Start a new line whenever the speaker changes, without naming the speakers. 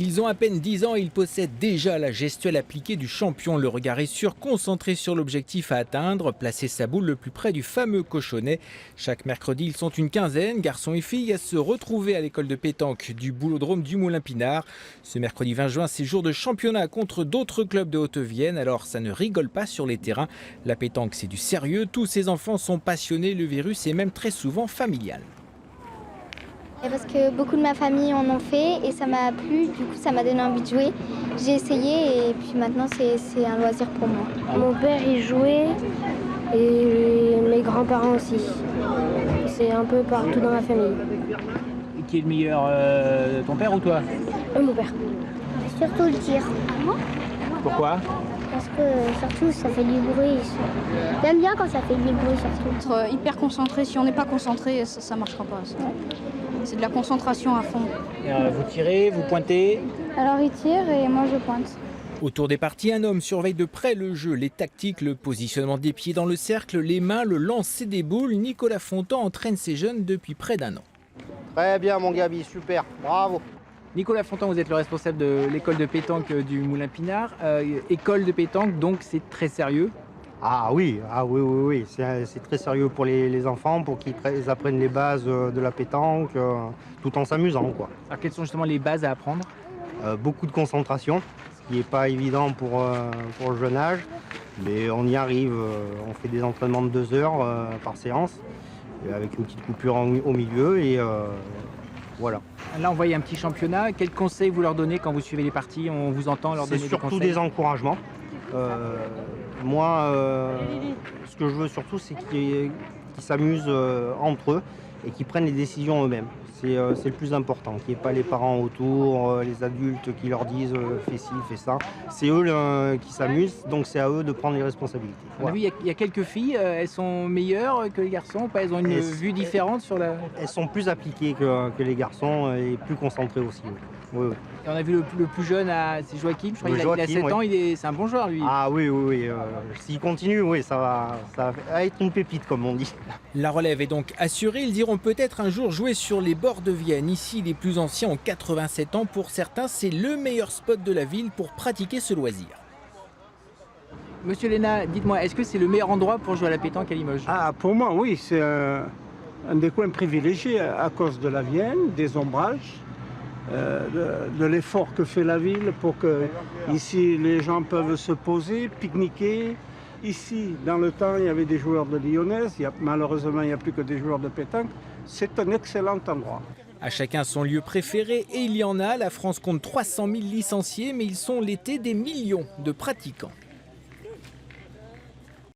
Ils ont à peine 10 ans et ils possèdent déjà la gestuelle appliquée du champion. Le regard est sûr, concentré sur l'objectif à atteindre, placer sa boule le plus près du fameux cochonnet. Chaque mercredi, ils sont une quinzaine, garçons et filles, à se retrouver à l'école de pétanque du boulodrome du Moulin-Pinard. Ce mercredi 20 juin, c'est jour de championnat contre d'autres clubs de Haute-Vienne, alors ça ne rigole pas sur les terrains. La pétanque, c'est du sérieux, tous ces enfants sont passionnés, le virus est même très souvent familial.
Parce que beaucoup de ma famille en ont fait et ça m'a plu, du coup ça m'a donné envie de jouer. J'ai essayé et puis maintenant c'est un loisir pour moi.
Mon père y jouait et mes grands-parents aussi. C'est un peu partout dans ma famille.
Qui est le meilleur, ton père ou toi?
Mon père.
Surtout le tir.
Pourquoi?
Parce que surtout ça fait du bruit. J'aime bien quand ça fait du bruit surtout.
Être hyper concentré, si on n'est pas concentré, ça ne marchera pas. C'est de la concentration à fond.
Vous tirez, vous pointez?
Alors il tire et moi je pointe.
Autour des parties, un homme surveille de près le jeu, les tactiques, le positionnement des pieds dans le cercle, les mains, le lancer des boules. Nicolas Fontan entraîne ses jeunes depuis près d'un an.
Très bien mon Gabi, super, bravo.
Nicolas Fontan, vous êtes le responsable de l'école de pétanque du Moulin-Pinard. École de pétanque, donc c'est très sérieux.
Ah oui, c'est très sérieux pour les enfants, pour qu'ils apprennent les bases de la pétanque, tout en s'amusant, quoi.
Alors quelles sont justement les bases à apprendre?
Beaucoup de concentration, ce qui n'est pas évident pour le jeune âge, mais on y arrive. On fait des entraînements de 2 heures par séance, et avec une petite coupure au milieu, et voilà.
Là, on voit il y a un petit championnat. Quels conseils vous leur donnez quand vous suivez les parties? On vous entend leur donner des conseils?
C'est surtout des encouragements. Moi, ce que je veux surtout, c'est qu'ils s'amusent entre eux et qu'ils prennent les décisions eux-mêmes. C'est le plus important, qu'il n'y ait pas les parents autour, les adultes qui leur disent fais ci, fais ça. C'est eux qui s'amusent, donc c'est à eux de prendre les responsabilités.
Voilà. Oui, il y a quelques filles, elles sont meilleures que les garçons ou pas? Elles ont une vue différente sur la...
Elles sont plus appliquées que les garçons et plus concentrées aussi. Oui.
Et on a vu le plus jeune, c'est Joachim, je crois qu'il a 7 ans, c'est un bon joueur lui.
Ah oui. S'il continue, oui, ça va être une pépite comme on dit.
La relève est donc assurée, ils iront peut-être un jour jouer sur les bords de Vienne. Ici, les plus anciens ont 87 ans. Pour certains, c'est le meilleur spot de la ville pour pratiquer ce loisir.
Monsieur Léna, dites-moi, est-ce que c'est le meilleur endroit pour jouer à la pétanque à Limoges?
Ah, pour moi, oui, c'est un des coins privilégiés à cause de la Vienne, des ombrages, de l'effort que fait la ville pour que ici les gens peuvent se poser, pique-niquer. Ici, dans le temps, il y avait des joueurs de lyonnaise, malheureusement, il n'y a plus que des joueurs de pétanque. C'est un excellent endroit.
À chacun son lieu préféré, et il y en a. La France compte 300 000 licenciés, mais ils sont l'été des millions de pratiquants.